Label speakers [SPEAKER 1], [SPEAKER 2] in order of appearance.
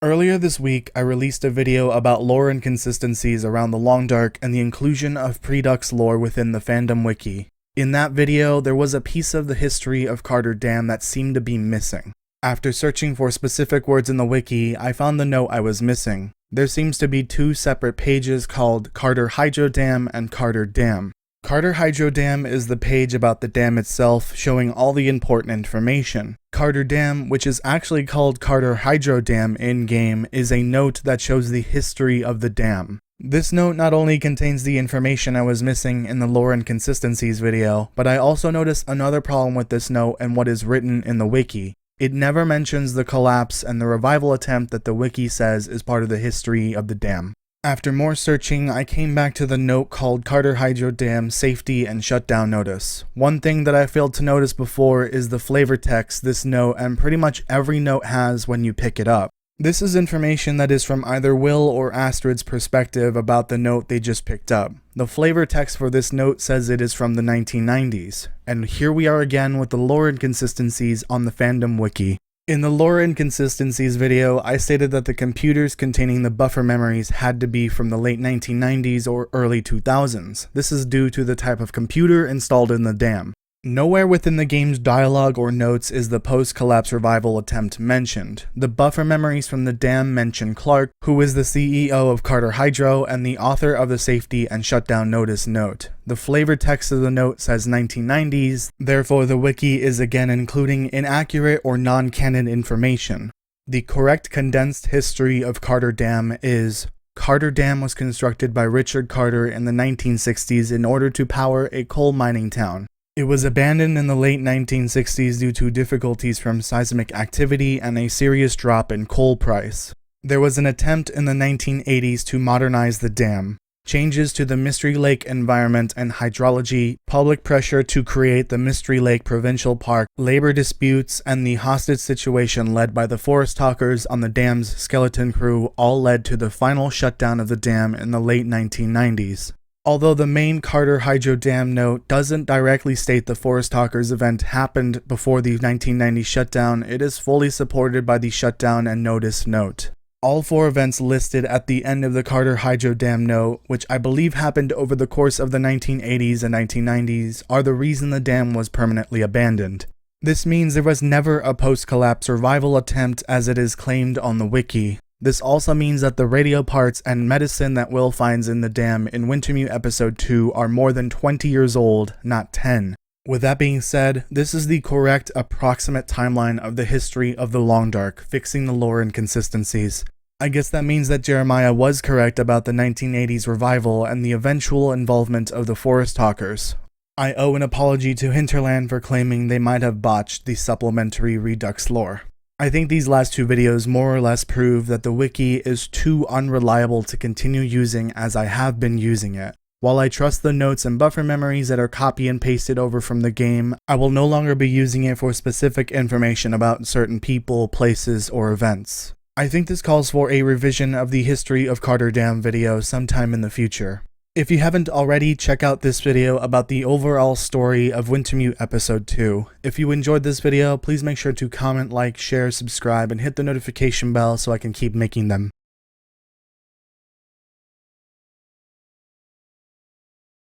[SPEAKER 1] Earlier this week, I released a video about lore inconsistencies around the Long Dark and the inclusion of Predux lore within the fandom wiki. In that video, there was a piece of the history of Carter Dam that seemed to be missing. After searching for specific words in the wiki, I found the note I was missing. There seems to be two separate pages called Carter Hydro Dam and Carter Dam. Carter Hydro Dam is the page about the dam itself, showing all the important information. Carter Dam, which is actually called Carter Hydro Dam in-game, is a note that shows the history of the dam. This note not only contains the information I was missing in the lore inconsistencies video, but I also noticed another problem with this note and what is written in the wiki. It never mentions the collapse and the revival attempt that the wiki says is part of the history of the dam. After more searching, I came back to the note called Carter Hydro Dam Safety and Shutdown Notice. One thing that I failed to notice before is the flavor text this note and pretty much every note has when you pick it up. This is information that is from either Will or Astrid's perspective about the note they just picked up. The flavor text for this note says it is from the 1990s. And here we are again with the lore inconsistencies on the fandom wiki. In the lore inconsistencies video, I stated that the computers containing the buffer memories had to be from the late 1990s or early 2000s. This is due to the type of computer installed in the dam. Nowhere within the game's dialogue or notes is the post-collapse revival attempt mentioned. The buffer memories from the dam mention Clark, who is the CEO of Carter Hydro and the author of the safety and shutdown notice note. The flavor text of the note says 1990s, therefore the wiki is again including inaccurate or non-canon information. The correct condensed history of Carter Dam is: Carter Dam was constructed by Richard Carter in the 1960s in order to power a coal mining town. It was abandoned in the late 1960s due to difficulties from seismic activity and a serious drop in coal price. There was an attempt in the 1980s to modernize the dam. Changes to the Mystery Lake environment and hydrology, public pressure to create the Mystery Lake Provincial Park, labor disputes, and the hostage situation led by the forest talkers on the dam's skeleton crew all led to the final shutdown of the dam in the late 1990s. Although the main Carter Hydro Dam note doesn't directly state the Forest Talkers event happened before the 1990 shutdown, it is fully supported by the shutdown and notice note. All four events listed at the end of the Carter Hydro Dam note, which I believe happened over the course of the 1980s and 1990s, are the reason the dam was permanently abandoned. This means there was never a post-collapse revival attempt as it is claimed on the wiki. This also means that the radio parts and medicine that Will finds in the dam in Wintermute episode 2 are more than 20 years old, not 10. With that being said, this is the correct approximate timeline of the history of the Long Dark, fixing the lore inconsistencies. I guess that means that Jeremiah was correct about the 1980s revival and the eventual involvement of the Forest Talkers. I owe an apology to Hinterland for claiming they might have botched the supplementary Redux lore. I think these last two videos more or less prove that the wiki is too unreliable to continue using as I have been using it. While I trust the notes and buffer memories that are copy and pasted over from the game, I will no longer be using it for specific information about certain people, places, or events. I think this calls for a revision of the History of Carter Dam video sometime in the future. If you haven't already, check out this video about the overall story of Wintermute episode 2. If you enjoyed this video, please make sure to comment, like, share, subscribe, and hit the notification bell so I can keep making them.